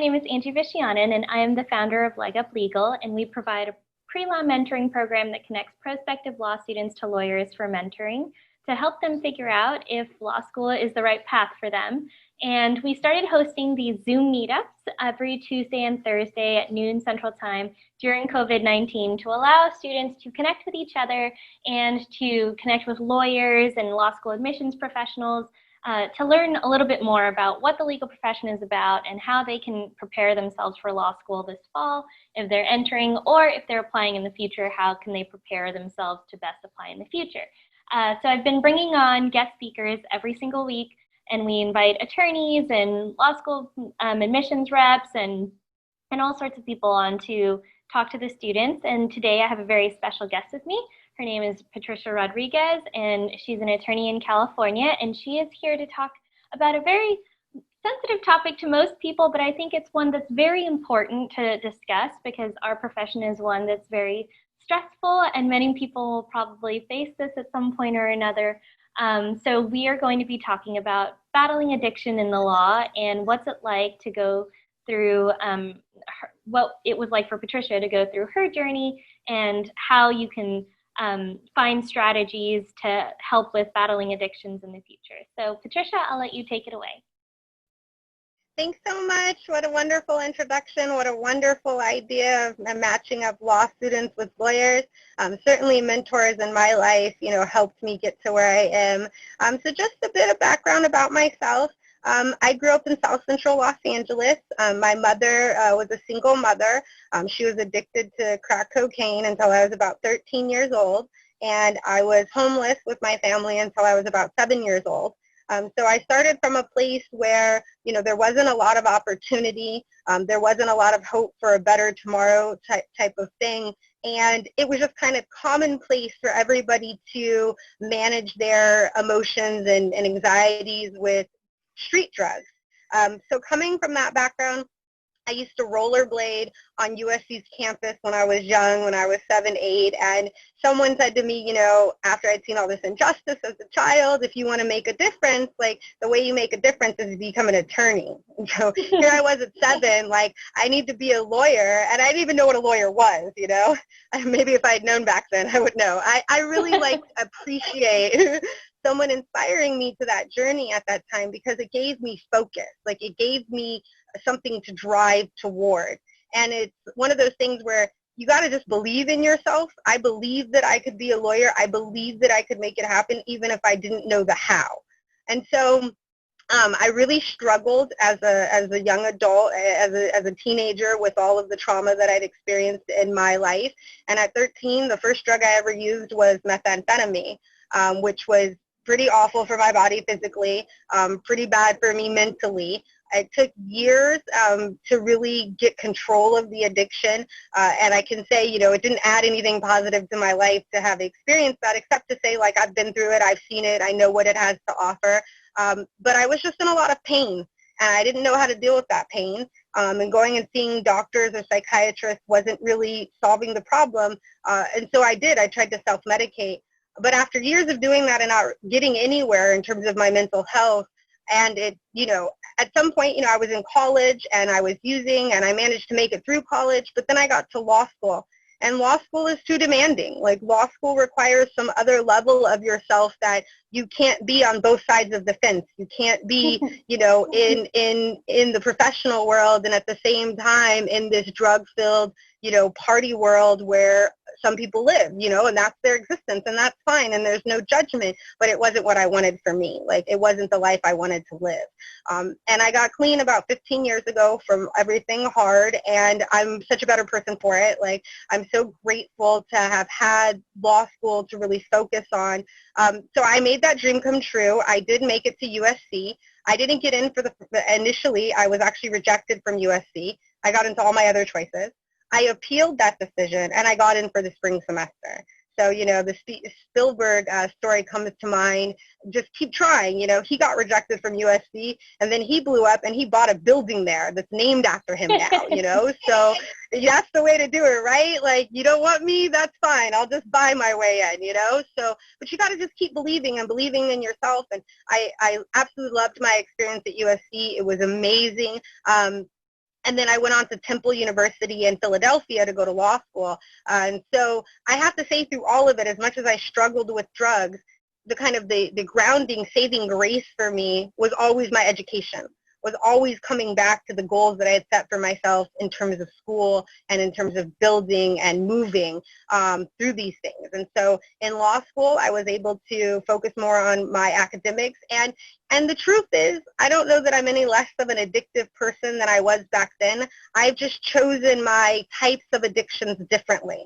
name is Angie Viscianen, and I am the founder of Leg Up Legal, and we provide a pre-law mentoring program that connects prospective law students to lawyers for mentoring to help them figure out if law school is the right path for them. And we started hosting these Zoom meetups every Tuesday and Thursday at noon Central Time during COVID-19 to allow students to connect with each other and to connect with lawyers and law school admissions professionals to learn a little bit more about what the legal profession is about and how they can prepare themselves for law school this fall if they're entering, or if they're applying in the future, how can they prepare themselves to best apply in the future. So I've been bringing on guest speakers every single week, and we invite attorneys and law school admissions reps and all sorts of people on to talk to the students. And today I have a very special guest with me. Her name is Patricia Rodriguez, and she's an attorney in California, and she is here to talk about a very sensitive topic to most people, but I think it's one that's very important to discuss because our profession is one that's very stressful, and many people will probably face this at some point or another. So we are going to be talking about battling addiction in the law and what's it like to go through what it was like for Patricia to go through her journey, and how you can find strategies to help with battling addictions in the future. So Patricia, I'll let you take it away. Thanks so much. What a wonderful introduction. What a wonderful idea of matching up law students with lawyers. Certainly mentors in my life, helped me get to where I am. So just a bit of background about myself. I grew up in South Central Los Angeles. My mother was a single mother. She was addicted to crack cocaine until I was about 13 years old, and I was homeless with my family until I was about 7 years old. So I started from a place where, there wasn't a lot of opportunity. There wasn't a lot of hope for a better tomorrow type of thing. And it was just kind of commonplace for everybody to manage their emotions and anxieties with street drugs. So coming from that background, I used to rollerblade on USC's campus when I was young, when I was 7, 8, and someone said to me, after I'd seen all this injustice as a child, if you want to make a difference, like, the way you make a difference is to become an attorney. And so here I was at 7, like, I need to be a lawyer, and I didn't even know what a lawyer was, Maybe if I had known back then, I would know. I really, appreciate someone inspiring me to that journey at that time, because it gave me focus. Like, it gave me something to drive toward. And it's one of those things where you got to just believe in yourself. I believe that I could be a lawyer. I believe that I could make it happen, even if I didn't know the how. And so I really struggled as a young adult, as a teenager, with all of the trauma that I'd experienced in my life. And at 13, the first drug I ever used was methamphetamine, which was pretty awful for my body physically, pretty bad for me mentally. It took years to really get control of the addiction, and I can say, it didn't add anything positive to my life to have experienced that, except to say, like, I've been through it, I've seen it, I know what it has to offer, but I was just in a lot of pain, and I didn't know how to deal with that pain, and going and seeing doctors or psychiatrists wasn't really solving the problem, and so I tried to self-medicate. But after years of doing that and not getting anywhere in terms of my mental health, and it, at some point, I was in college and I was using, and I managed to make it through college, but then I got to law school. And law school is too demanding. Like, law school requires some other level of yourself that you can't be on both sides of the fence. You can't be, in the professional world and at the same time in this drug-filled, party world where some people live, and that's their existence, and that's fine, and there's no judgment, but it wasn't what I wanted for me. Like, it wasn't the life I wanted to live. And I got clean about 15 years ago from everything hard, and I'm such a better person for it. Like, I'm so grateful to have had law school to really focus on. So I made that dream come true. I did make it to USC. I didn't get in initially. I was actually rejected from USC. I got into all my other choices. I appealed that decision, and I got in for the spring semester. So, the Spielberg story comes to mind. Just keep trying. He got rejected from USC, and then he blew up, and he bought a building there that's named after him now, So that's the way to do it, right? Like, you don't want me? That's fine. I'll just buy my way in, So, but you got to just keep believing and believing in yourself. And I absolutely loved my experience at USC. It was amazing. And then I went on to Temple University in Philadelphia to go to law school. And so I have to say, through all of it, as much as I struggled with drugs, the kind of the grounding, saving grace for me was always my education, was always coming back to the goals that I had set for myself in terms of school and in terms of building and moving through these things. And so in law school, I was able to focus more on my academics. And the truth is, I don't know that I'm any less of an addictive person than I was back then. I've just chosen my types of addictions differently.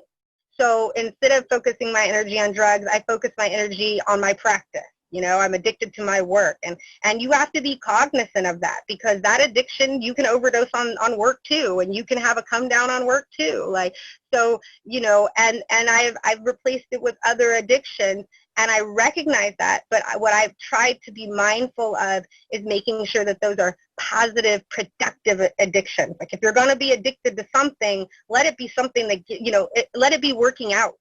So instead of focusing my energy on drugs, I focus my energy on my practice. You know, I'm addicted to my work, and you have to be cognizant of that, because that addiction, you can overdose on work too, and you can have a come down on work too. Like, so, you know, and I've replaced it with other addictions, and I recognize that. But what I've tried to be mindful of is making sure that those are positive, productive addictions. Like, if you're going to be addicted to something, let it be something that, you know, let it be working out.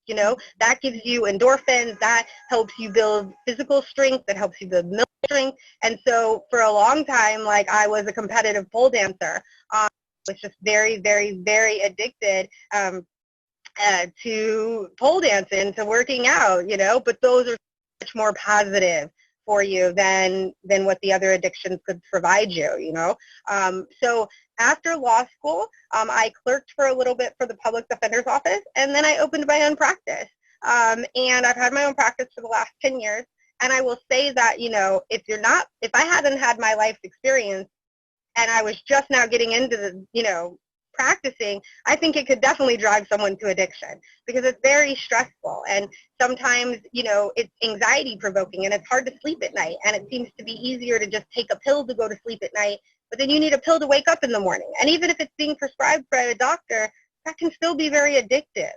You know, that gives you endorphins, that helps you build physical strength, that helps you build mental strength. And so for a long time, like, I was a competitive pole dancer. I was just very, very, very addicted to pole dancing, to working out, you know, but those are much more positive for you than what the other addictions could provide you, you know. So after law school, I clerked for a little bit for the public defender's office, and then I opened my own practice. And I've had my own practice for the last 10 years. And I will say that, you know, if I hadn't had my life experience and I was just now getting into the, you know, practicing, I think it could definitely drive someone to addiction, because it's very stressful, and sometimes, you know, it's anxiety provoking, and it's hard to sleep at night, and it seems to be easier to just take a pill to go to sleep at night, but then you need a pill to wake up in the morning, and even if it's being prescribed by a doctor, that can still be very addictive.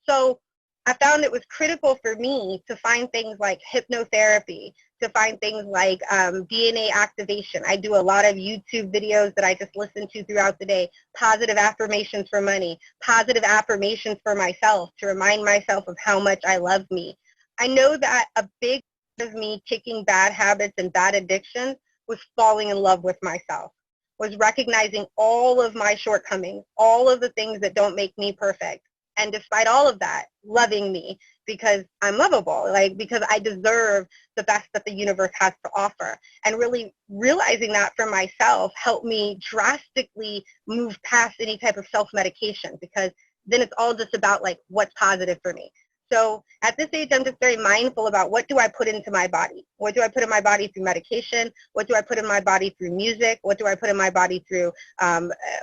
So I found it was critical for me to find things like hypnotherapy, to find things like DNA activation. I do a lot of YouTube videos that I just listen to throughout the day, positive affirmations for money, positive affirmations for myself, to remind myself of how much I love me. I know that a big part of me kicking bad habits and bad addictions was falling in love with myself, was recognizing all of my shortcomings, all of the things that don't make me perfect. And despite all of that, loving me, because I'm lovable, like, because I deserve the best that the universe has to offer. And really realizing that for myself helped me drastically move past any type of self-medication, because then it's all just about, like, what's positive for me. So at this age, I'm just very mindful about, what do I put into my body? What do I put in my body through medication? What do I put in my body through music? What do I put in my body through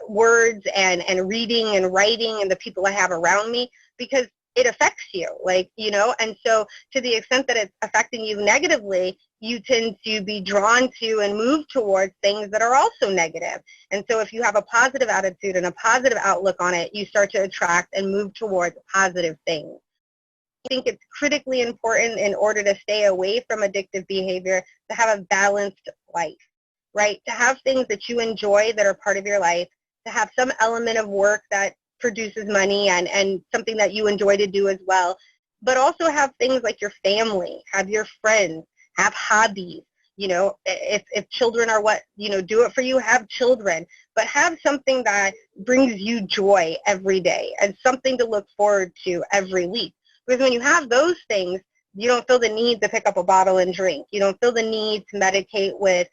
words and reading and writing and the people I have around me? Because it affects you, like, you know, and so to the extent that it's affecting you negatively, you tend to be drawn to and move towards things that are also negative. And so if you have a positive attitude and a positive outlook on it, you start to attract and move towards positive things. I think it's critically important, in order to stay away from addictive behavior, to have a balanced life, right? To have things that you enjoy that are part of your life, to have some element of work that produces money and something that you enjoy to do as well, but also have things like your family, have your friends, have hobbies. You know, if children are what, you know, do it for you, have children, but have something that brings you joy every day and something to look forward to every week. Because when you have those things, you don't feel the need to pick up a bottle and drink. You don't feel the need to medicate with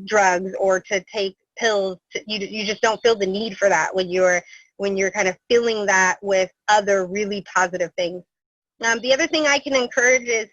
drugs or to take pills. You just don't feel the need for that when you're kind of filling that with other really positive things. The other thing I can encourage is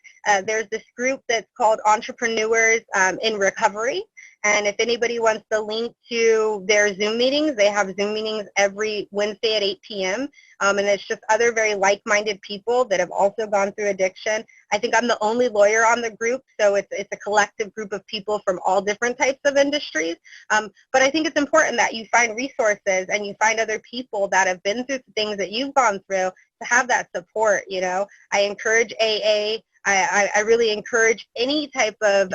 there's this group that's called Entrepreneurs in Recovery. And if anybody wants the link to their Zoom meetings, they have Zoom meetings every Wednesday at 8 p.m. And it's just other very like-minded people that have also gone through addiction. I think I'm the only lawyer on the group, so it's a collective group of people from all different types of industries. But I think it's important that you find resources and you find other people that have been through the things that you've gone through to have that support, you know. I encourage AA. I really encourage any type of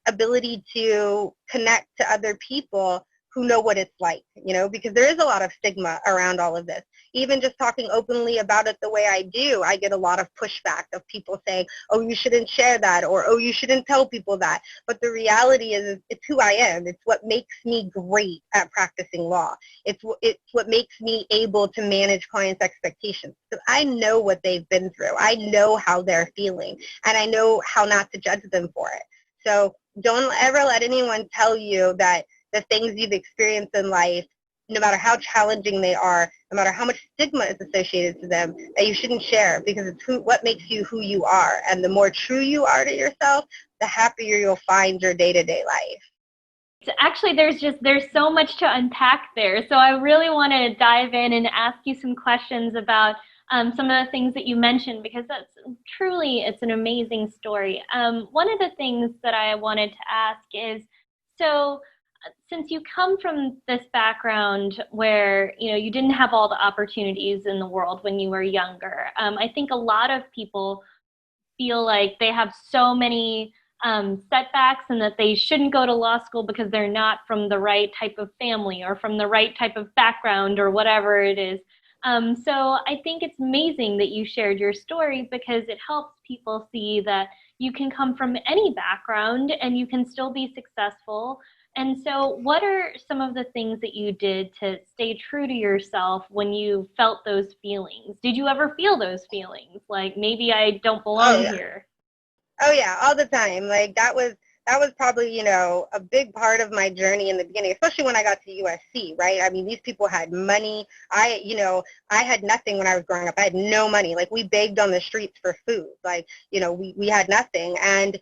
ability to connect to other people who know what it's like, you know, because there is a lot of stigma around all of this. Even just talking openly about it the way I do, I get a lot of pushback of people saying, oh, you shouldn't share that, or oh, you shouldn't tell people that. But the reality is it's who I am. It's what makes me great at practicing law. It's what makes me able to manage clients' expectations. Because I know what they've been through. I know how they're feeling, and I know how not to judge them for it. So don't ever let anyone tell you that the things you've experienced in life, no matter how challenging they are, no matter how much stigma is associated to them, that you shouldn't share, because it's what makes you who you are. And the more true you are to yourself, the happier you'll find your day-to-day life. Actually, there's so much to unpack there. So I really want to dive in and ask you some questions about some of the things that you mentioned, because it's an amazing story. One of the things that I wanted to ask is, so since you come from this background where, you know, you didn't have all the opportunities in the world when you were younger, I think a lot of people feel like they have so many setbacks and that they shouldn't go to law school because they're not from the right type of family or from the right type of background or whatever it is. So I think it's amazing that you shared your story, because it helps people see that you can come from any background and you can still be successful. And so what are some of the things that you did to stay true to yourself when you felt those feelings? Did you ever feel those feelings? Like, maybe I don't belong here? Oh yeah, all the time. Like that was probably, you know, a big part of my journey in the beginning, especially when I got to USC, right? I mean, these people had money. I had nothing when I was growing up. I had no money. Like, we begged on the streets for food. Like, you know, we had nothing. And,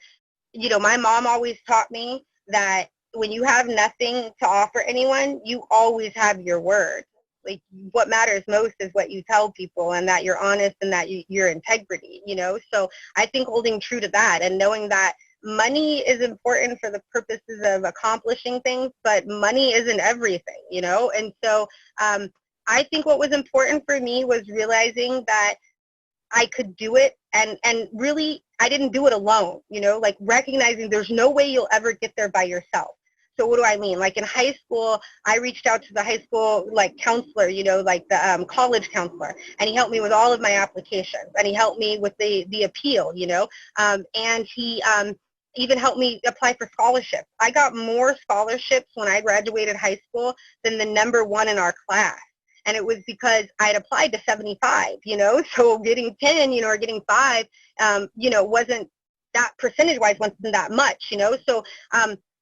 you know, my mom always taught me that when you have nothing to offer anyone, you always have your word. Like, what matters most is what you tell people, and that you're honest, and that your integrity, you know? So I think holding true to that and knowing that money is important for the purposes of accomplishing things, but money isn't everything, you know? And so I think what was important for me was realizing that I could do it, and really I didn't do it alone, you know, like recognizing there's no way you'll ever get there by yourself. So what do I mean? Like in high school, I reached out to the high school like counselor, you know, like the college counselor, and he helped me with all of my applications, and he helped me with the appeal, you know, and he even helped me apply for scholarships. I got more scholarships when I graduated high school than the #1 in our class. And it was because I had applied to 75, you know, so getting 10, you know, or getting 5, you know, wasn't that percentage-wise wasn't that much, you know. So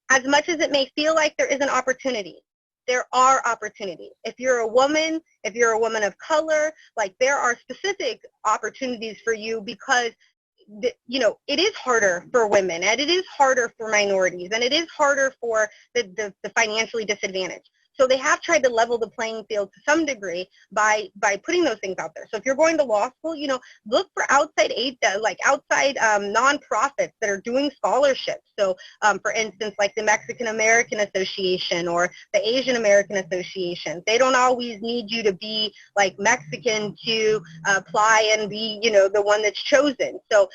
as much as it may feel like there isn't opportunity, there are opportunities. If you're a woman of color, like there are specific opportunities for you, because you know, it is harder for women, and it is harder for minorities, and it is harder for the financially disadvantaged. So they have tried to level the playing field to some degree by putting those things out there. So if you're going to law school, you know, look for outside aid, like outside nonprofits that are doing scholarships. So for instance, like the Mexican American Association or the Asian American Association, they don't always need you to be like Mexican to apply and be, you know, the one that's chosen. So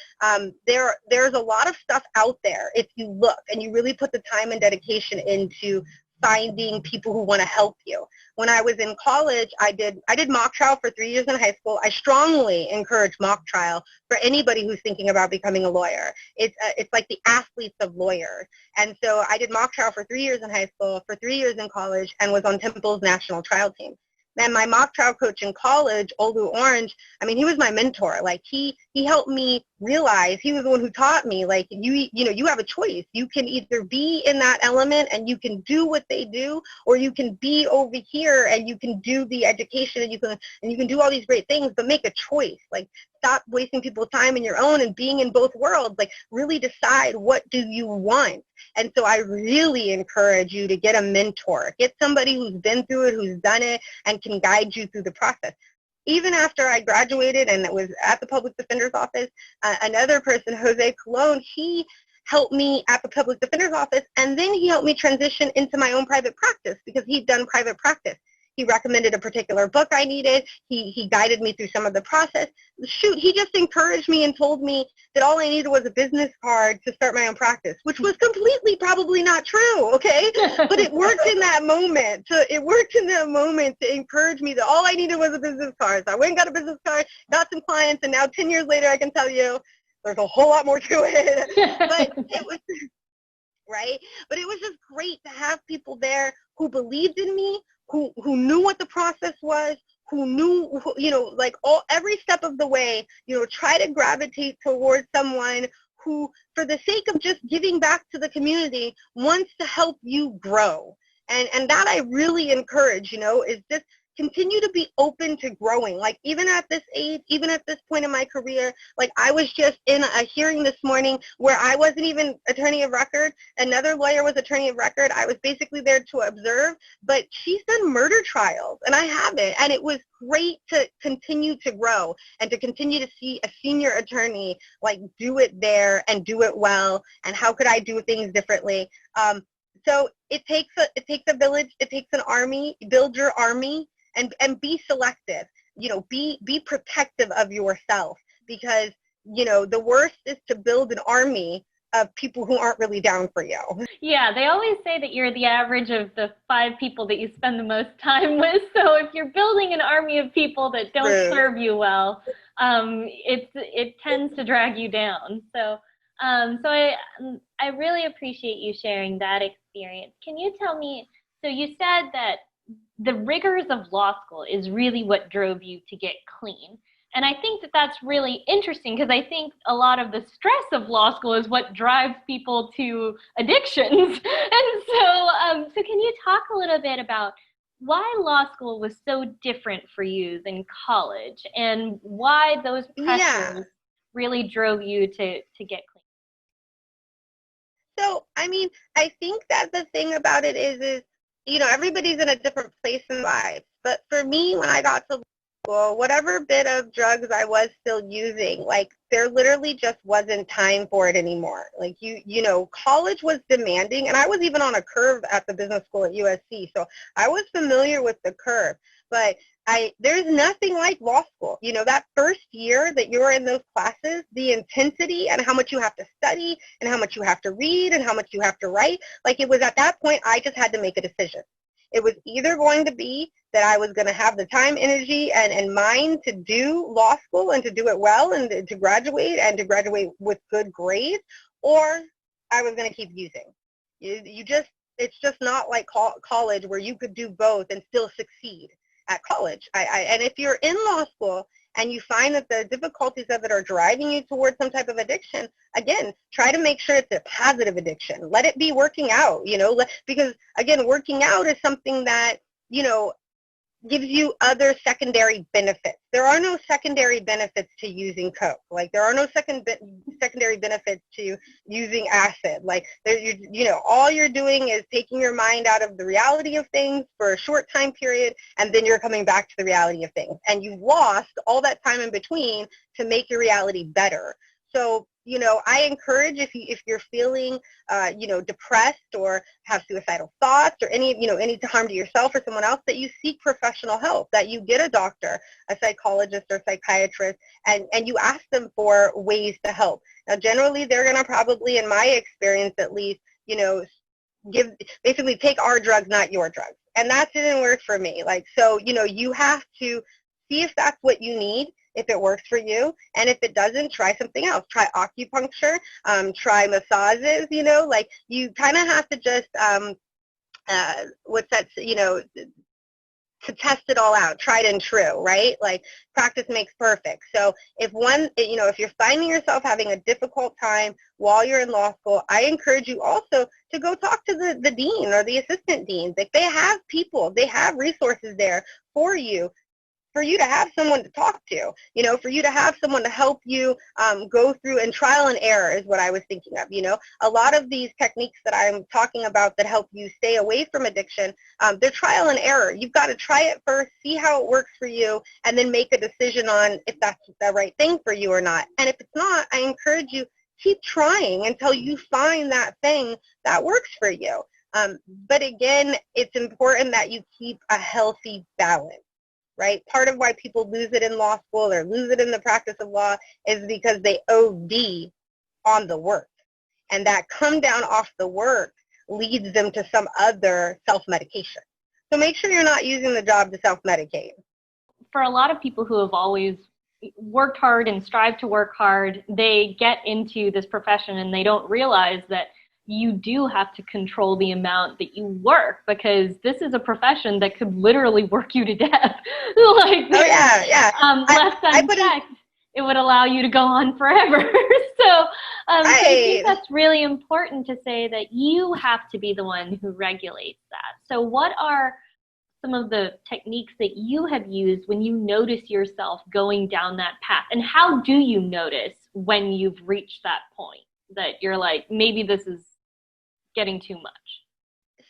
there's a lot of stuff out there if you look and you really put the time and dedication into finding people who want to help you. When I was in college, I did mock trial for 3 years in high school. I strongly encourage mock trial for anybody who's thinking about becoming a lawyer. It's like the athletes of lawyers. And so I did mock trial for 3 years in high school, for 3 years in college, and was on Temple's national trial team. Then my mock trial coach in college, Olu Orange, I mean, he was my mentor. Like he helped me realize, he was the one who taught me, like, you know, you have a choice. You can either be in that element and you can do what they do, or you can be over here and you can do the education, and you can do all these great things, but make a choice. Like, stop wasting people's time in your own and being in both worlds. Like, really decide, what do you want? And so I really encourage you to get a mentor. Get somebody who's been through it, who's done it, and can guide you through the process. Even after I graduated and it was at the public defender's office, another person, Jose Colon, he helped me at the public defender's office, and then he helped me transition into my own private practice because he'd done private practice. He recommended a particular book I needed. He guided me through some of the process. Shoot, he just encouraged me and told me that all I needed was a business card to start my own practice, which was completely probably not true, okay? But it worked in that moment. It worked in that moment to encourage me that all I needed was a business card. So I went and got a business card, got some clients, and now 10 years later I can tell you there's a whole lot more to it. But it was, right? But it was just great to have people there who believed in me, who knew what the process was, who knew, like every step of the way, try to gravitate towards someone who, for the sake of just giving back to the community, wants to help you grow. And that I really encourage, is just continue to be open to growing. Like even at this age, even at this point in my career, like I was just in a hearing this morning where I wasn't even attorney of record. Another lawyer was attorney of record. I was basically there to observe, but she's done murder trials and I haven't. And it was great to continue to grow and to continue to see a senior attorney like do it there and do it well. And how could I do things differently? So it takes a village, it takes an army. Build your army. And be selective, be protective of yourself, because, the worst is to build an army of people who aren't really down for you. Yeah, they always say that you're the average of the 5 people that you spend the most time with. So if you're building an army of people that don't serve you well, it tends to drag you down. So I really appreciate you sharing that experience. Can you tell me, so you said that the rigors of law school is really what drove you to get clean. And I think that that's really interesting because I think a lot of the stress of law school is what drives people to addictions. And so can you talk a little bit about why law school was so different for you than college and why those pressures really drove you to get clean? So, I think that the thing about it is everybody's in a different place in life. But for me, when I got to school, whatever bit of drugs I was still using, like there literally just wasn't time for it anymore. Like college was demanding, and I was even on a curve at the business school at USC, so I was familiar with the curve. But there's nothing like law school. That first year that you're in those classes, the intensity and how much you have to study and how much you have to read and how much you have to write, like it was at that point I just had to make a decision. It was either going to be that I was going to have the time, energy, and mind to do law school and to do it well and to graduate with good grades, or I was going to keep using. It's just not like college where you could do both and still succeed at college. And if you're in law school and you find that the difficulties of it are driving you towards some type of addiction, again, try to make sure it's a positive addiction. Let it be working out, because, again, working out is something that, gives you other secondary benefits. There are no secondary benefits to using coke. Like there are no secondary benefits to using acid. Like all you're doing is taking your mind out of the reality of things for a short time period, and then you're coming back to the reality of things. And you've lost all that time in between to make your reality better. So, I encourage if you're feeling, depressed or have suicidal thoughts or any harm to yourself or someone else, that you seek professional help, that you get a doctor, a psychologist or psychiatrist, and you ask them for ways to help. Now, generally, they're going to probably, in my experience at least, basically take our drugs, not your drugs. And that didn't work for me. Like, so, you have to see if that's what you need, if it works for you, and if it doesn't, try something else. Try acupuncture, try massages, like you kind of have to just, to test it all out, tried and true, right? Like practice makes perfect. So if you're finding yourself having a difficult time while you're in law school, I encourage you also to go talk to the dean or the assistant deans. If they have people, they have resources there for you to have someone to talk to, for you to have someone to help you go through, and trial and error is what I was thinking of. A lot of these techniques that I'm talking about that help you stay away from addiction, they're trial and error. You've got to try it first, see how it works for you, and then make a decision on if that's the right thing for you or not. And if it's not, I encourage you, keep trying until you find that thing that works for you. But again, it's important that you keep a healthy balance, right? Part of why people lose it in law school or lose it in the practice of law is because they OD on the work. And that come down off the work leads them to some other self-medication. So make sure you're not using the job to self-medicate. For a lot of people who have always worked hard and strive to work hard, they get into this profession and they don't realize that you do have to control the amount that you work, because this is a profession that could literally work you to death. Like, oh yeah. Left unchecked, it would allow you to go on forever. So I think that's really important to say, that you have to be the one who regulates that. So what are some of the techniques that you have used when you notice yourself going down that path? And how do you notice when you've reached that point that you're like, maybe this is getting too much?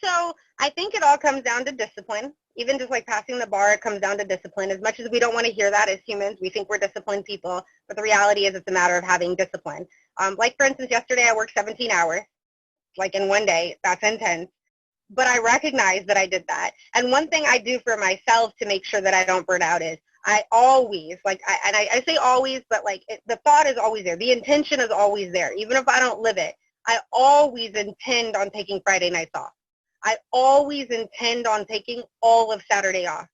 So I think it all comes down to discipline. Even just like passing the bar, it comes down to discipline. As much as we don't want to hear that as humans, we think we're disciplined people, but the reality is it's a matter of having discipline. Like for instance, yesterday I worked 17 hours, like in one day. That's intense. But I recognize that I did that. And one thing I do for myself to make sure that I don't burn out is I always, I say always, but like the thought is always there. The intention is always there. Even if I don't live it, I always intend on taking Friday nights off. I always intend on taking all of Saturday off.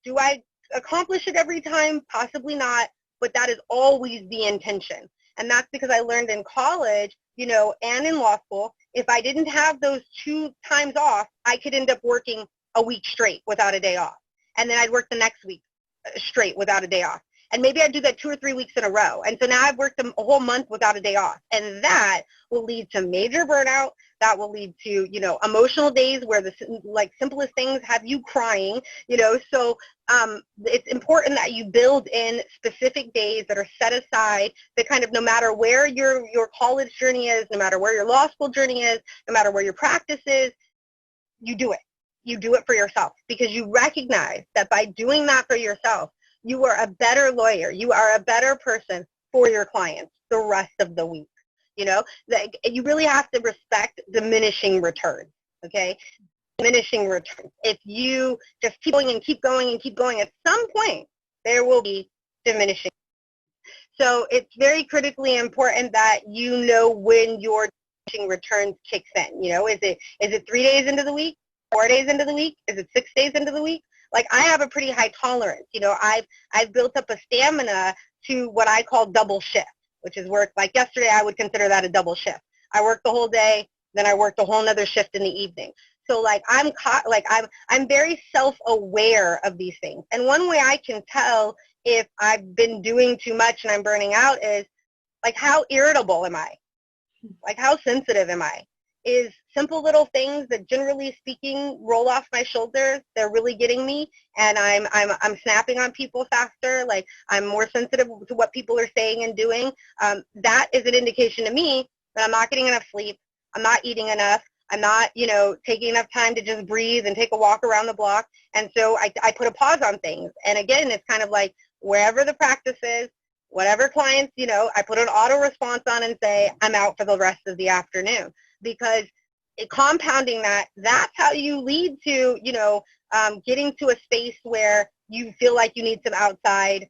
Do I accomplish it every time? Possibly not, but that is always the intention. And that's because I learned in college, and in law school, if I didn't have those 2 times off, I could end up working a week straight without a day off. And then I'd work the next week straight without a day off. And maybe I'd do that 2 or 3 weeks in a row. And so now I've worked a whole month without a day off. And that will lead to major burnout. That will lead to, emotional days where the simplest things have you crying, So it's important that you build in specific days that are set aside that kind of, no matter where your college journey is, no matter where your law school journey is, no matter where your practice is, you do it. You do it for yourself, because you recognize that by doing that for yourself, you are a better lawyer. You are a better person for your clients the rest of the week. You really have to respect diminishing returns, okay? Diminishing returns. If you just keep going and keep going and keep going, at some point, there will be diminishing. So it's very critically important that you know when your diminishing returns kicks in. Is it 3 days into the week, 4 days into the week? Is it 6 days into the week? Like, I have a pretty high tolerance. I've built up a stamina to what I call double shift, which is work. Like yesterday, I would consider that a double shift. I worked the whole day, then I worked a whole nother shift in the evening. So I'm very self-aware of these things. And one way I can tell if I've been doing too much and I'm burning out is, like, how irritable am I? Like, how sensitive am I? Is simple little things that, generally speaking, roll off my shoulders. They're really getting me, and I'm snapping on people faster. Like, I'm more sensitive to what people are saying and doing. That is an indication to me that I'm not getting enough sleep. I'm not eating enough. I'm not, taking enough time to just breathe and take a walk around the block. And so I put a pause on things. And again, it's kind of like, wherever the practice is, whatever clients, I put an auto response on and say, I'm out for the rest of the afternoon. Because compounding that's how you lead to, getting to a space where you feel like you need some outside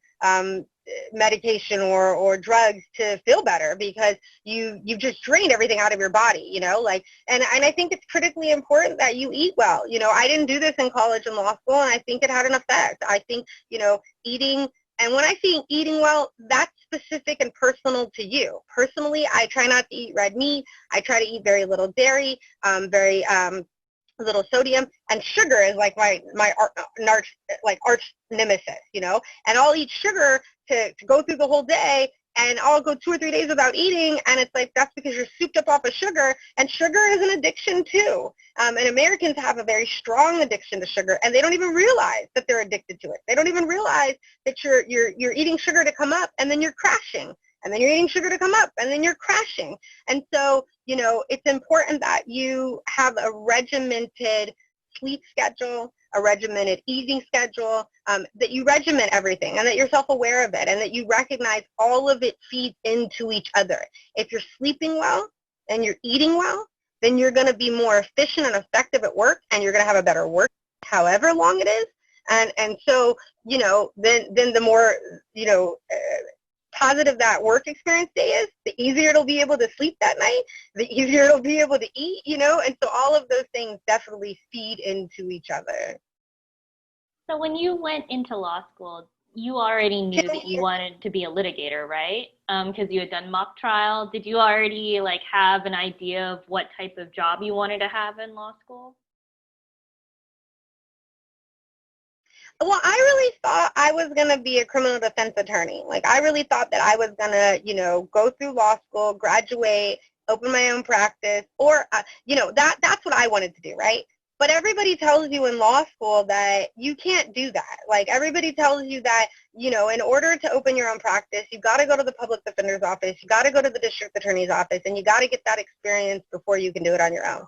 medication or drugs to feel better, because you've just drained everything out of your body, and I think it's critically important that you eat well. I didn't do this in college and law school, and I think it had an effect. I think, eating. And when I say eating well, that's specific and personal to you. Personally, I try not to eat red meat. I try to eat very little dairy, very little sodium, and sugar is like my arch nemesis, And I'll eat sugar to go through the whole day, and I'll go 2 or 3 days without eating, and it's like, that's because you're souped up off of sugar, and sugar is an addiction too. And Americans have a very strong addiction to sugar, and they don't even realize that they're addicted to it. They don't even realize that you're eating sugar to come up, and then you're crashing, and then you're eating sugar to come up, and then you're crashing. And so, it's important that you have a regimented sleep schedule, a regimented eating schedule, that you regiment everything, and that you're self-aware of it, and that you recognize all of it feeds into each other. If you're sleeping well and you're eating well, then you're going to be more efficient and effective at work, and you're going to have a better work however long it is. And so, then the more, positive that work experience day is, the easier it'll be able to sleep that night, the easier it'll be able to eat, and so all of those things definitely feed into each other. So when you went into law school, you already knew that you wanted to be a litigator, right? Because you had done mock trial. Did you already have an idea of what type of job you wanted to have in law school? Well, I really thought I was going to be a criminal defense attorney. I really thought that I was going to, go through law school, graduate, open my own practice, or, that's what I wanted to do, right? But everybody tells you in law school that you can't do that. Everybody tells you that, in order to open your own practice, you got to go to the public defender's office, you got to go to the district attorney's office, and you got to get that experience before you can do it on your own.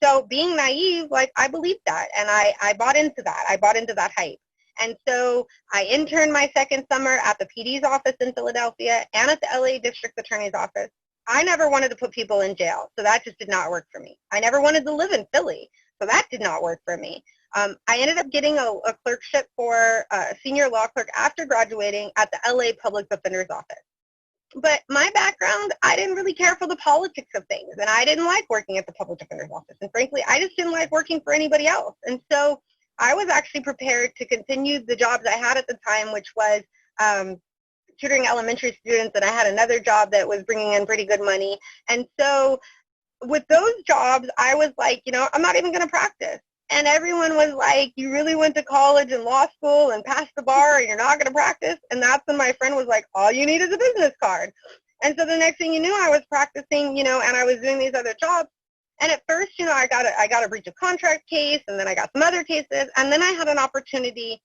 So being naive, I believed that, and I bought into that. I bought into that hype. And so I interned my second summer at the PD's office in Philadelphia and at the LA District Attorney's office. I never wanted to put people in jail, so that just did not work for me. I never wanted to live in Philly, so that did not work for me. I ended up getting a clerkship for a senior law clerk after graduating at the LA Public Defender's office. But my background, I didn't really care for the politics of things, and I didn't like working at the public defender's office. And frankly, I just didn't like working for anybody else. And so I was actually prepared to continue the jobs I had at the time, which was tutoring elementary students, and I had another job that was bringing in pretty good money. And so with those jobs, I was like, I'm not even going to practice. And everyone was like, you really went to college and law school and passed the bar and you're not going to practice? And that's when my friend was like, all you need is a business card. And so the next thing you knew, I was practicing, and I was doing these other jobs. And at first, I got a breach of contract case, and then I got some other cases, and then I had an opportunity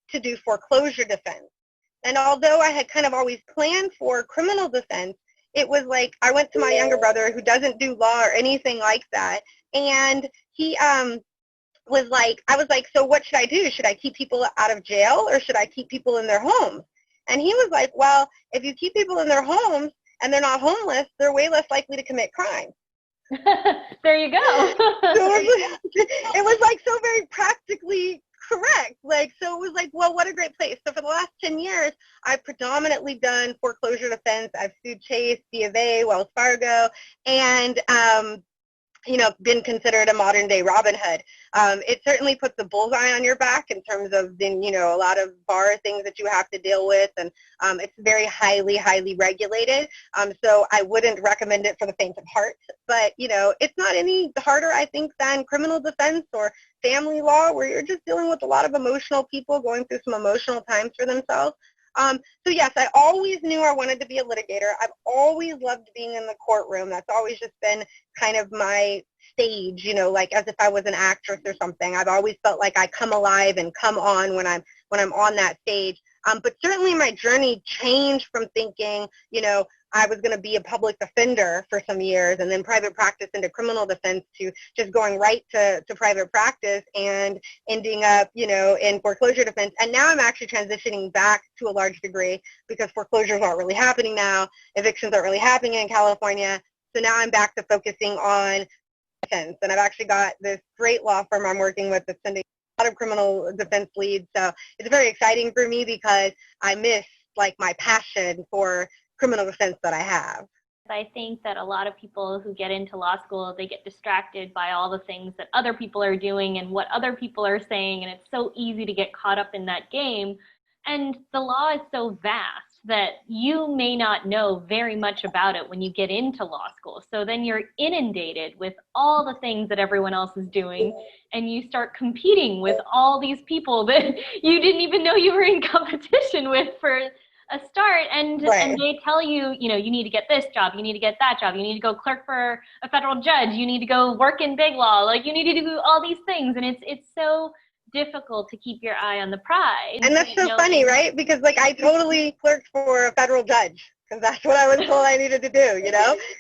to do foreclosure defense. And although I had kind of always planned for criminal defense, it was like I went to my younger brother who doesn't do law or anything like that, and he was like, I was like, so what should I do? Should I keep people out of jail, or should I keep people in their homes? And he was like, well, if you keep people in their homes and they're not homeless, they're way less likely to commit crime. There you go. So it was like so very practically correct. So it was like, well, what a great place. So for the last 10 years, I've predominantly done foreclosure defense. I've sued Chase, B of A, Wells Fargo, and been considered a modern day Robin Hood. It certainly puts the bullseye on your back in terms of a lot of bar things that you have to deal with, and it's very highly, highly regulated. So I wouldn't recommend it for the faint of heart, but it's not any harder, I think, than criminal defense or family law, where you're just dealing with a lot of emotional people going through some emotional times for themselves. So yes, I always knew I wanted to be a litigator. I've always loved being in the courtroom. That's always just been kind of my stage, as if I was an actress or something. I've always felt like I come alive and come on when I'm on that stage. But certainly my journey changed from thinking, I was going to be a public defender for some years, and then private practice into criminal defense, to just going right to private practice and ending up, in foreclosure defense. And now I'm actually transitioning back to a large degree, because foreclosures aren't really happening now. Evictions aren't really happening in California. So now I'm back to focusing on defense. And I've actually got this great law firm I'm working with that's sending a lot of criminal defense leads. So it's very exciting for me, because I miss my passion for criminal defense that I have. I think that a lot of people who get into law school, they get distracted by all the things that other people are doing and what other people are saying, and it's so easy to get caught up in that game. And the law is so vast that you may not know very much about it when you get into law school. So then you're inundated with all the things that everyone else is doing, and you start competing with all these people that you didn't even know you were in competition with for a start, and they tell you, you need to get this job, you need to get that job, you need to go clerk for a federal judge, you need to go work in big law, you need to do all these things, and it's so difficult to keep your eye on the prize. And that's so funny, right? Because I totally clerked for a federal judge, because that's what I was told I needed to do,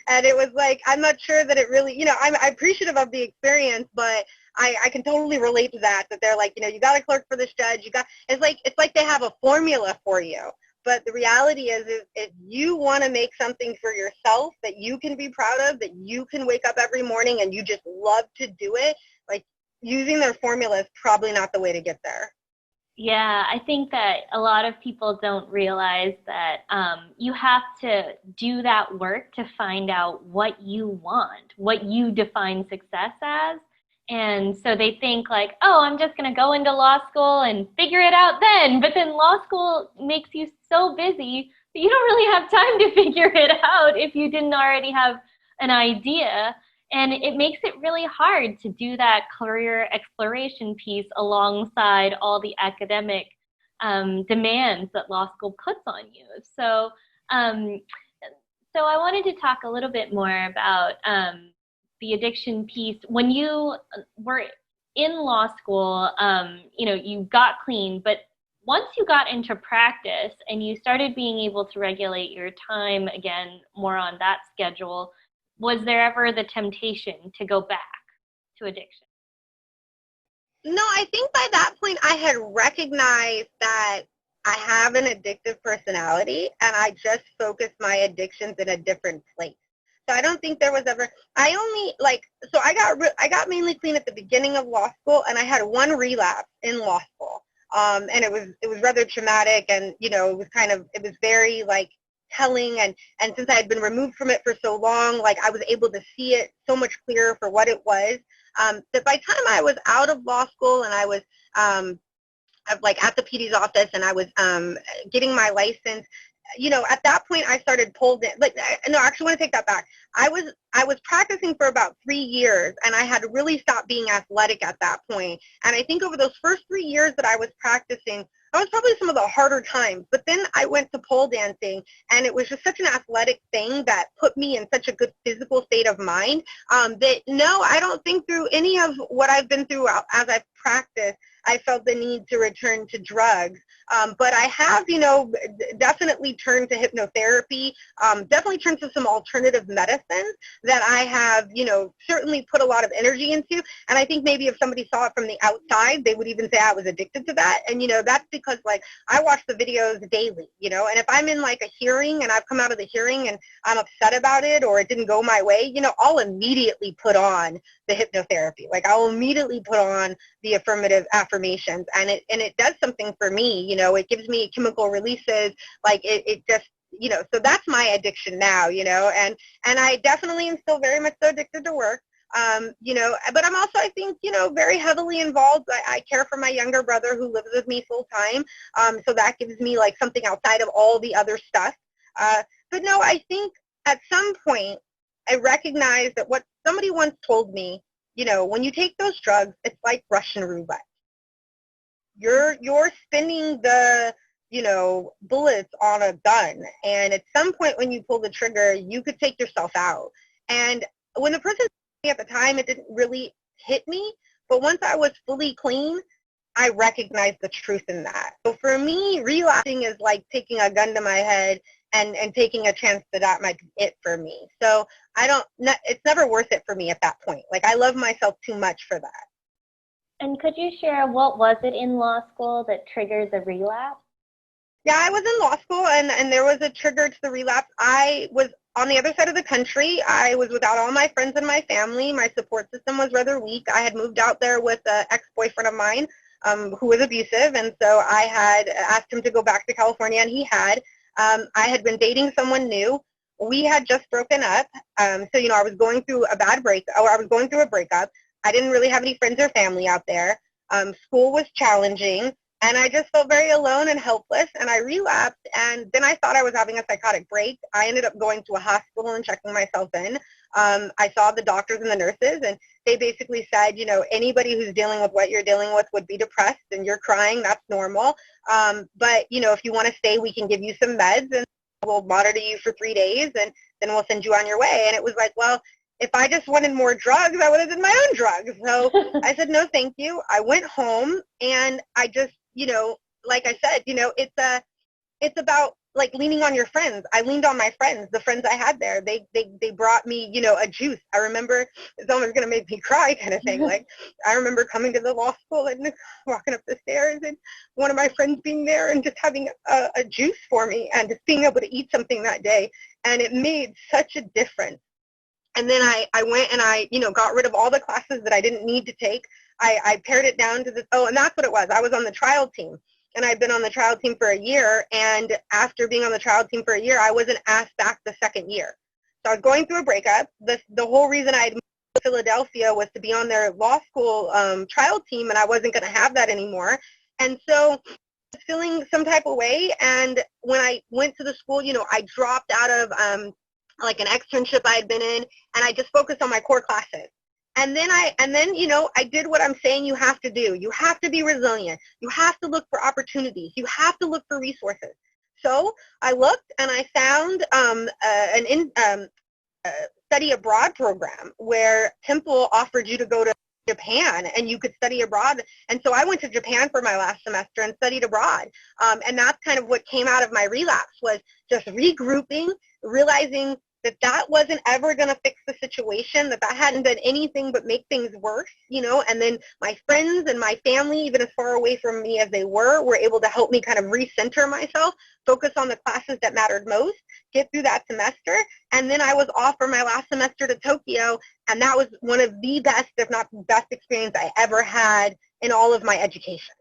and it was I'm not sure that it really, I'm appreciative of the experience, but I can totally relate to that they're you got to clerk for this judge, it's like they have a formula for you. But the reality is if you want to make something for yourself that you can be proud of, that you can wake up every morning and you just love to do it, like using their formula is probably not the way to get there. Yeah, I think that a lot of people don't realize that you have to do that work to find out what you want, what you define success as. And so they think like, oh, I'm just going to go into law school and figure it out then. But then law school makes you so busy that you don't really have time to figure it out if you didn't already have an idea. And it makes it really hard to do that career exploration piece alongside all the academic demands that law school puts on you. Um, so I wanted to talk a little bit more about the addiction piece. When you were in law school, you got clean, but once you got into practice and you started being able to regulate your time again, more on that schedule, was there ever the temptation to go back to addiction? No, I think by that point I had recognized that I have an addictive personality and I just focused my addictions in a different place. So I don't think there was ever, I got mainly clean at the beginning of law school, and I had one relapse in law school. And it was rather traumatic, and, it was very, telling, and since I had been removed from it for so long, I was able to see it so much clearer for what it was, that by the time I was out of law school and I was, at the PD's office and I was getting my license, at that point I started pulled in. No, I actually want to take that back. I was practicing for about 3 years, and I had really stopped being athletic at that point. And I think over those first 3 years that I was practicing, that was probably some of the harder times. But then I went to pole dancing, and it was just such an athletic thing that put me in such a good physical state of mind that, no, I don't think through any of what I've been through as I've practiced, I felt the need to return to drugs. But I have, definitely turned to hypnotherapy, definitely turned to some alternative medicines that I have, certainly put a lot of energy into. And I think maybe if somebody saw it from the outside, they would even say I was addicted to that. And, that's because, I watch the videos daily, and if I'm in, a hearing and I've come out of the hearing and I'm upset about it or it didn't go my way, I'll immediately put on the hypnotherapy. I'll immediately put on the affirmative affirmations, and it does something for me. It gives me chemical releases. It just, so that's my addiction now. And I definitely am still very much so addicted to work. But I'm also, I think, very heavily involved. I care for my younger brother who lives with me full time. So that gives me something outside of all the other stuff. But no, I think at some point I recognized that what somebody once told me, when you take those drugs, it's like Russian roulette. You're spinning the, bullets on a gun, and at some point when you pull the trigger, you could take yourself out. And when the person told me at the time, it didn't really hit me, but once I was fully clean, I recognized the truth in that. So for me, relapsing is like taking a gun to my head and taking a chance that might be it for me. So it's never worth it for me at that point. I love myself too much for that. And could you share what was it in law school that triggered the relapse? Yeah, I was in law school, and there was a trigger to the relapse. I was on the other side of the country. I was without all my friends and my family. My support system was rather weak. I had moved out there with an ex-boyfriend of mine who was abusive, and so I had asked him to go back to California, and he had. I had been dating someone new. We had just broken up, so I was going through a breakup. I didn't really have any friends or family out there. School was challenging, and I just felt very alone and helpless, and I relapsed, and then I thought I was having a psychotic break. I ended up going to a hospital and checking myself in. I saw the doctors and the nurses, and they basically said, anybody who's dealing with what you're dealing with would be depressed, and you're crying, that's normal. But, if you want to stay, we can give you some meds, and we'll monitor you for 3 days, and then we'll send you on your way. And it was like, well, if I just wanted more drugs, I would have done my own drugs. So I said, no, thank you. I went home, and I just, like I said, it's about like leaning on your friends. I leaned on my friends, the friends I had there. They brought me, you know, a juice. I remember, it's almost going to make me cry kind of thing. Like, I remember coming to the law school and walking up the stairs and one of my friends being there and just having a juice for me and just being able to eat something that day. And it made such a difference. And then I went and I, you know, got rid of all the classes that I didn't need to take. I pared it down to this, oh, and that's what it was. I was on the trial team. And I'd been on the trial team for a year, and after being on the trial team for a year, I wasn't asked back the second year. So I was going through a breakup. The whole reason I had moved to Philadelphia was to be on their law school trial team, and I wasn't going to have that anymore. And so I was feeling some type of way, and when I went to the school, you know, I dropped out of like an externship I had been in, and I just focused on my core classes. And then, you know, I did what I'm saying you have to do. You have to be resilient. You have to look for opportunities. You have to look for resources. So I looked and I found an study abroad program where Temple offered you to go to Japan and you could study abroad. And so I went to Japan for my last semester and studied abroad. And that's kind of what came out of my relapse, was just regrouping, realizing that that wasn't ever going to fix the situation, that hadn't done anything but make things worse, you know. And then my friends and my family, even as far away from me as they were able to help me kind of recenter myself, focus on the classes that mattered most, get through that semester. And then I was off for my last semester to Tokyo, and that was one of the best, if not the best experience I ever had in all of my education.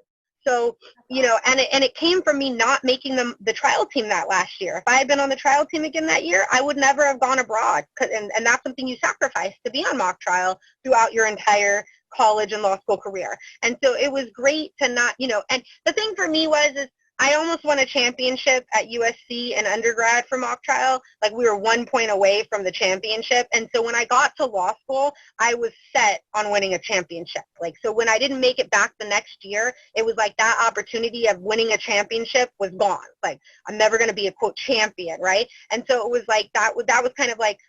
So, you know, and it came from me not making the trial team that last year. If I had been on the trial team again that year, I would never have gone abroad. And that's something you sacrifice to be on mock trial throughout your entire college and law school career. And so it was great to not, you know, and the thing for me is I almost won a championship at USC in undergrad for mock trial. Like, we were 1 point away from the championship. And so when I got to law school, I was set on winning a championship. Like, so when I didn't make it back the next year, it was like that opportunity of winning a championship was gone. Like, I'm never going to be a, quote, champion, right? And so it was like that was kind of like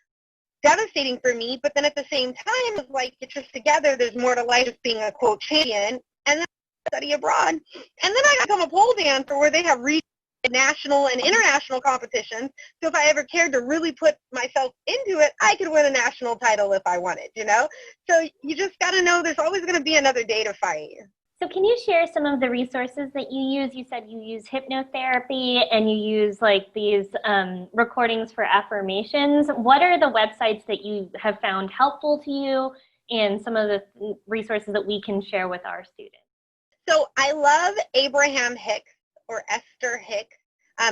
devastating for me. But then at the same time, it was like, it's just together, there's more to life just being a, quote, champion. And then study abroad. And then I become a pole dancer where they have regional, national, and international competitions. So if I ever cared to really put myself into it, I could win a national title if I wanted, you know? So you just got to know there's always going to be another day to fight. So can you share some of the resources that you use? You said you use hypnotherapy and you use like these recordings for affirmations. What are the websites that you have found helpful to you and some of the resources that we can share with our students? So I love Abraham Hicks, or Esther Hicks.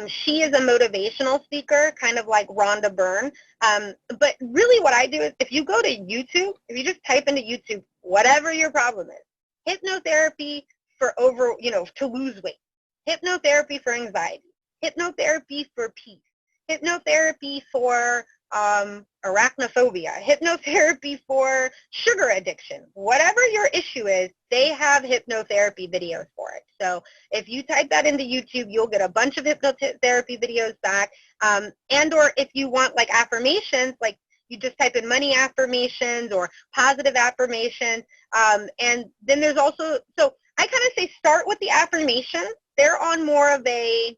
She is a motivational speaker, kind of like Rhonda Byrne. But really what I do is, if you go to YouTube, if you just type into YouTube, whatever your problem is, hypnotherapy for to lose weight, hypnotherapy for anxiety, hypnotherapy for peace, hypnotherapy for arachnophobia, hypnotherapy for sugar addiction, whatever your issue is, they have hypnotherapy videos for it. So if you type that into YouTube, you'll get a bunch of hypnotherapy videos back. And or if you want like affirmations, like you just type in money affirmations or positive affirmations. And then there's also, so I kind of say start with the affirmations. They're on more of a,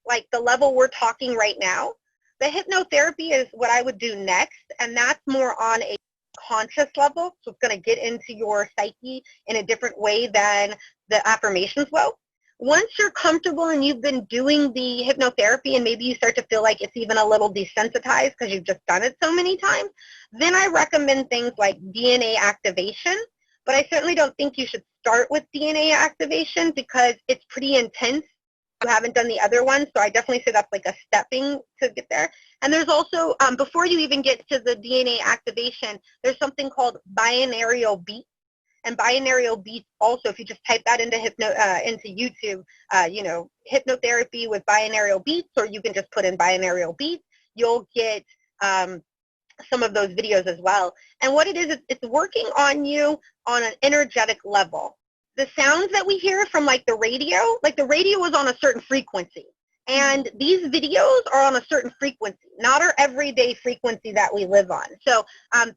like the level we're talking right now. The hypnotherapy is what I would do next, and that's more on a conscious level, so it's going to get into your psyche in a different way than the affirmations will. Once you're comfortable and you've been doing the hypnotherapy and maybe you start to feel like it's even a little desensitized because you've just done it so many times, then I recommend things like DNA activation, but I certainly don't think you should start with DNA activation because it's pretty intense. You haven't done the other one, so I definitely say that's like a stepping to get there. And there's also, before you even get to the DNA activation, there's something called binaural beats. And binaural beats also, if you just type that into YouTube, hypnotherapy with binaural beats, or you can just put in binaural beats, you'll get some of those videos as well. And what it is, it's working on you on an energetic level. The sounds that we hear from like the radio is on a certain frequency. And these videos are on a certain frequency, not our everyday frequency that we live on. So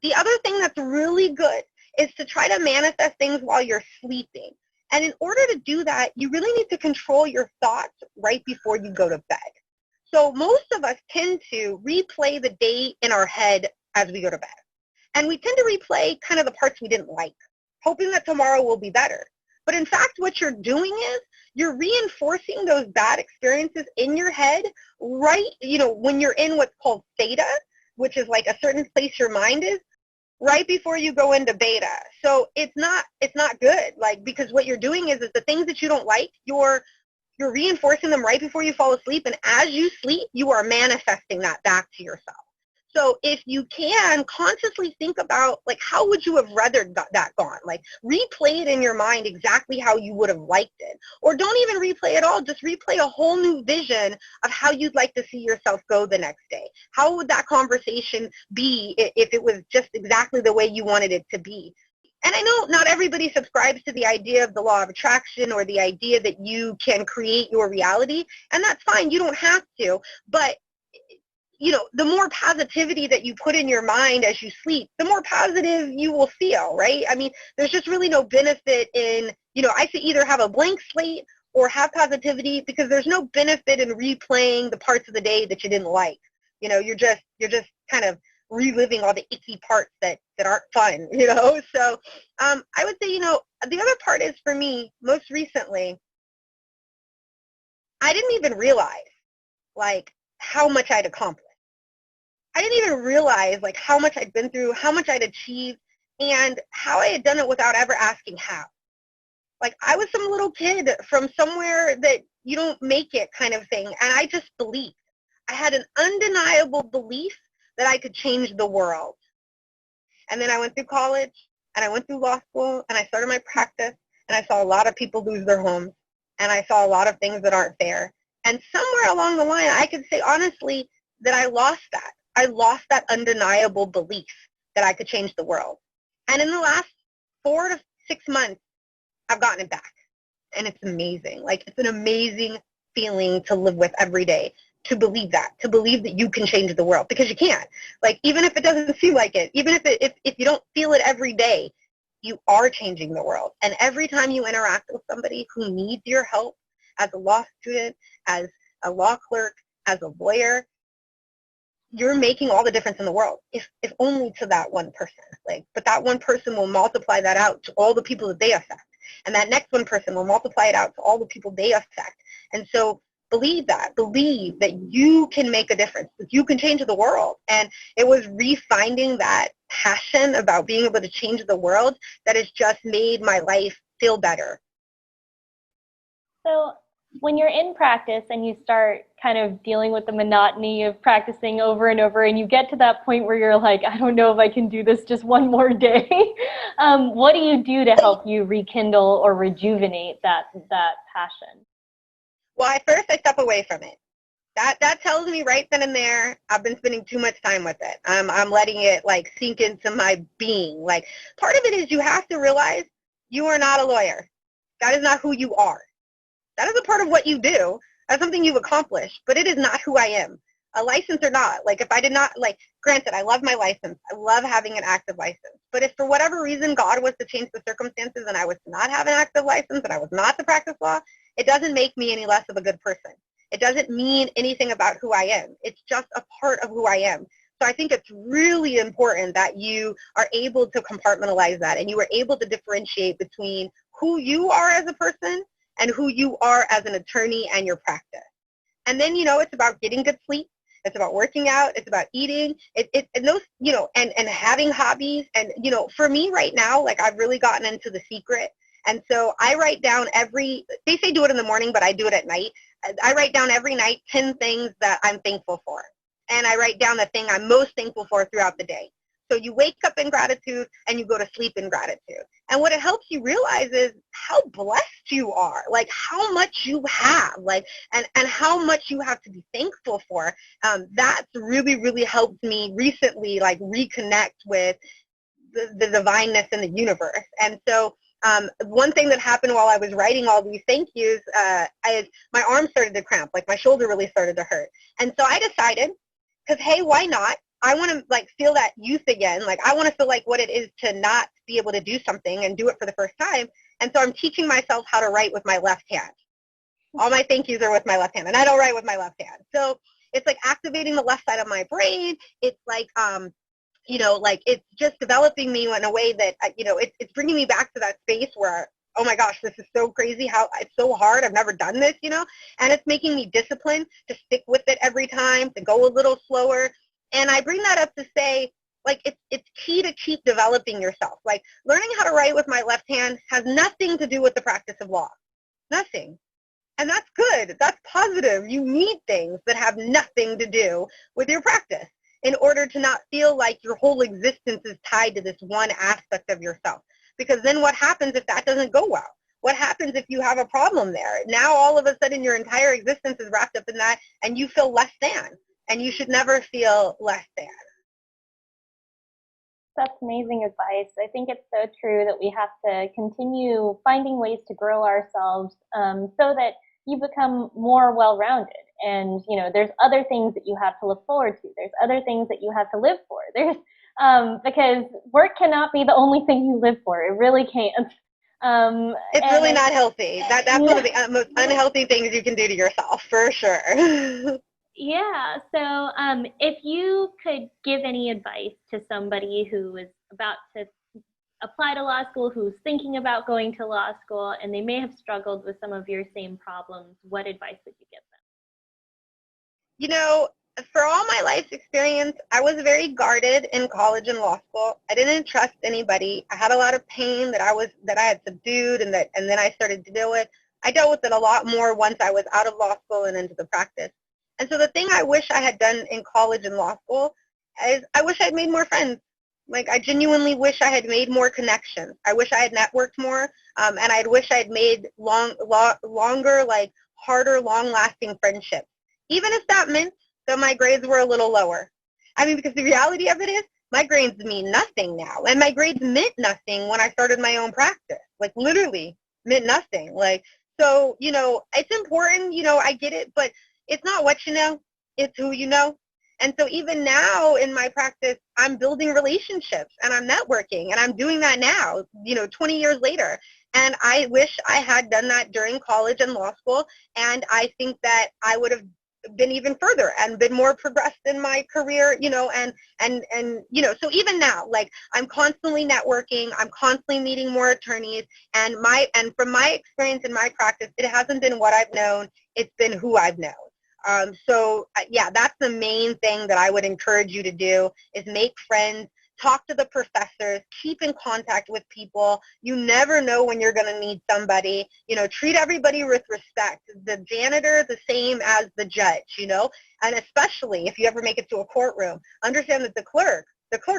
the other thing that's really good is to try to manifest things while you're sleeping. And in order to do that, you really need to control your thoughts right before you go to bed. So most of us tend to replay the day in our head as we go to bed. And we tend to replay kind of the parts we didn't like, hoping that tomorrow will be better. But in fact, what you're doing is you're reinforcing those bad experiences in your head right, when you're in what's called theta, which is like a certain place your mind is, right before you go into beta. So it's not good, like, because what you're doing is the things that you don't like, you're reinforcing them right before you fall asleep, and as you sleep, you are manifesting that back to yourself. So if you can consciously think about, like, how would you have rather that gone? Like, replay it in your mind exactly how you would have liked it. Or don't even replay it all. Just replay a whole new vision of how you'd like to see yourself go the next day. How would that conversation be if it was just exactly the way you wanted it to be? And I know not everybody subscribes to the idea of the law of attraction or the idea that you can create your reality, and that's fine. You don't have to. But the more positivity that you put in your mind as you sleep, the more positive you will feel, right? I mean, there's just really no benefit in, I say either have a blank slate or have positivity, because there's no benefit in replaying the parts of the day that you didn't like. You're just kind of reliving all the icky parts that aren't fun, So I would say, the other part is, for me, most recently, I didn't even realize, like, how much I'd accomplished. I didn't even realize, like, how much I'd been through, how much I'd achieved, and how I had done it without ever asking how. Like, I was some little kid from somewhere that you don't make it kind of thing, and I just believed. I had an undeniable belief that I could change the world. And then I went through college, and I went through law school, and I started my practice, and I saw a lot of people lose their homes, and I saw a lot of things that aren't fair. And somewhere along the line, I could say honestly that I lost that. I lost that undeniable belief that I could change the world. And in the last 4 to 6 months, I've gotten it back. And it's amazing. Like, it's an amazing feeling to live with every day, to believe that you can change the world, because you can. Like, even if it doesn't seem like it, even if you don't feel it every day, you are changing the world. And every time you interact with somebody who needs your help, as a law student, as a law clerk, as a lawyer, you're making all the difference in the world, if only to that one person. Like, but that one person will multiply that out to all the people that they affect. And that next one person will multiply it out to all the people they affect. And so believe that you can make a difference, that you can change the world. And it was refinding that passion about being able to change the world that has just made my life feel better. So when you're in practice and you start kind of dealing with the monotony of practicing over and over, and you get to that point where you're like, I don't know if I can do this just one more day, what do you do to help you rekindle or rejuvenate that passion? Well, at first I step away from it. That tells me right then and there I've been spending too much time with it. I'm letting it, like, sink into my being. Like, part of it is you have to realize you are not a lawyer. That is not who you are. That is a part of what you do. That's something you've accomplished, but it is not who I am. A license or not, like, if I did not, like, granted, I love my license. I love having an active license. But if for whatever reason God was to change the circumstances and I was to not have an active license and I was not to practice law, it doesn't make me any less of a good person. It doesn't mean anything about who I am. It's just a part of who I am. So I think it's really important that you are able to compartmentalize that, and you are able to differentiate between who you are as a person and who you are as an attorney and your practice. And then, it's about getting good sleep. It's about working out. It's about eating. And those, and having hobbies. And, for me right now, like, I've really gotten into the secret. And so I write down they say do it in the morning, but I do it at night. I write down every night 10 things that I'm thankful for. And I write down the thing I'm most thankful for throughout the day. So you wake up in gratitude and you go to sleep in gratitude. And what it helps you realize is how blessed you are, like how much you have, like, and how much you have to be thankful for. That's really, really helped me recently, like, reconnect with the divineness in the universe. And so one thing that happened while I was writing all these thank yous is my arm started to cramp, like my shoulder really started to hurt. And so I decided, because, hey, why not? I want to, like, feel that youth again. Like, I want to feel like what it is to not be able to do something and do it for the first time. And so I'm teaching myself how to write with my left hand. All my thank yous are with my left hand, and I don't write with my left hand. So It's like activating the left side of my brain. It's like, like it's just developing me in a way that, it's bringing me back to that space where, oh my gosh, this is so crazy, how it's so hard, I've never done this, and it's making me disciplined to stick with it every time, to go a little slower. And I bring that up to say, like, it's key to keep developing yourself. Like, learning how to write with my left hand has nothing to do with the practice of law. Nothing. And that's good. That's positive. You need things that have nothing to do with your practice in order to not feel like your whole existence is tied to this one aspect of yourself. Because then what happens if that doesn't go well? What happens if you have a problem there? Now all of a sudden your entire existence is wrapped up in that, and you feel less than. And you should never feel less than. That's amazing advice. I think it's so true that we have to continue finding ways to grow ourselves so that you become more well-rounded. And, there's other things that you have to look forward to. There's other things that you have to live for. Because work cannot be the only thing you live for. It really can't. It's really not healthy. That's one of the most unhealthy things you can do to yourself, for sure. Yeah. So if you could give any advice to somebody who is about to apply to law school, who's thinking about going to law school, and they may have struggled with some of your same problems, what advice would you give them? For all my life experience, I was very guarded in college and law school. I didn't trust anybody. I had a lot of pain that I had subdued and then I started to deal with. I dealt with it a lot more once I was out of law school and into the practice. And so the thing I wish I had done in college and law school is I wish I'd made more friends. Like, I genuinely wish I had made more connections. I wish I had networked more, and I wish I'd made longer, like, harder, long-lasting friendships. Even if that meant that my grades were a little lower. I mean, because the reality of it is, my grades mean nothing now. And my grades meant nothing when I started my own practice. Like, literally meant nothing. Like, so, it's important, I get it, but it's not what you know, it's who you know. And so even now in my practice, I'm building relationships and I'm networking, and I'm doing that now, 20 years later. And I wish I had done that during college and law school, and I think that I would have been even further and been more progressed in my career, and so even now, like, I'm constantly networking, I'm constantly meeting more attorneys, and from my experience in my practice, it hasn't been what I've known, it's been who I've known. Yeah, that's the main thing that I would encourage you to do, is make friends, talk to the professors, keep in contact with people. You never know when you're going to need somebody. Treat everybody with respect. The janitor the same as the judge, and especially if you ever make it to a courtroom, understand that the clerk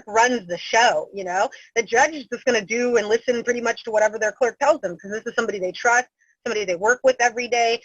runs the show, The judge is just going to do and listen pretty much to whatever their clerk tells them, because this is somebody they trust, somebody they work with every day.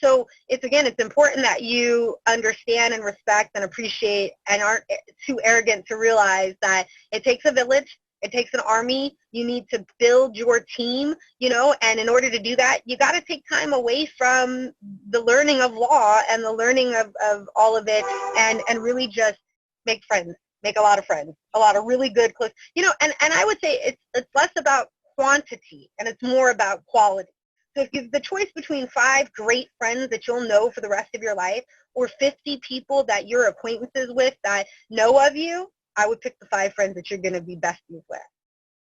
So it's important that you understand and respect and appreciate and aren't too arrogant to realize that it takes a village, it takes an army. You need to build your team, and in order to do that, you got to take time away from the learning of law and the learning of all of it, and really just make friends, make a lot of friends, a lot of really good, close, and I would say it's less about quantity and it's more about quality. So if you have the choice between 5 great friends that you'll know for the rest of your life, or 50 people that you're acquaintances with that know of you, I would pick the 5 friends that you're going to be besties with.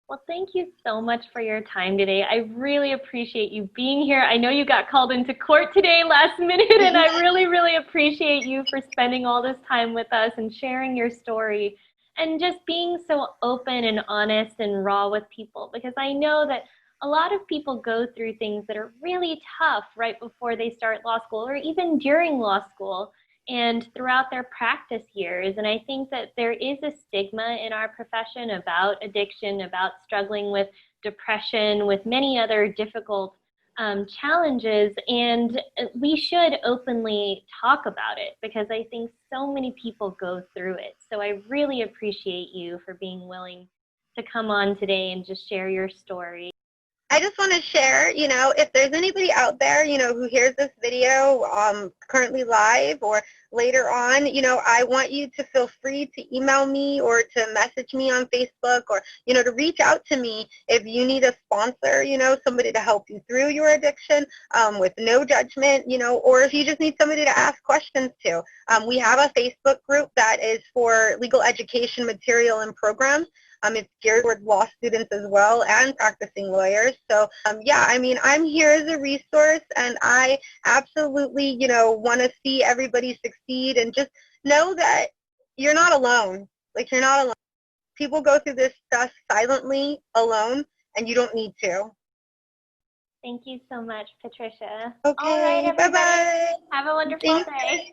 Well, thank you so much for your time today. I really appreciate you being here. I know you got called into court today last minute, and I really, really appreciate you for spending all this time with us and sharing your story and just being so open and honest and raw with people, because I know that a lot of people go through things that are really tough right before they start law school, or even during law school and throughout their practice years. And I think that there is a stigma in our profession about addiction, about struggling with depression, with many other difficult challenges. And we should openly talk about it, because I think so many people go through it. So I really appreciate you for being willing to come on today and just share your story. I just want to share, if there's anybody out there, who hears this video currently live or later on, I want you to feel free to email me or to message me on Facebook or, to reach out to me if you need a sponsor, somebody to help you through your addiction with no judgment, or if you just need somebody to ask questions to. We have a Facebook group that is for legal education material and programs. It's geared toward law students as well and practicing lawyers. So, yeah, I mean, I'm here as a resource, and I absolutely, want to see everybody succeed, and just know that you're not alone. Like, you're not alone. People go through this stuff silently, alone, and you don't need to. Thank you so much, Patricia. Okay, All right, everybody. bye-bye. Have a wonderful day.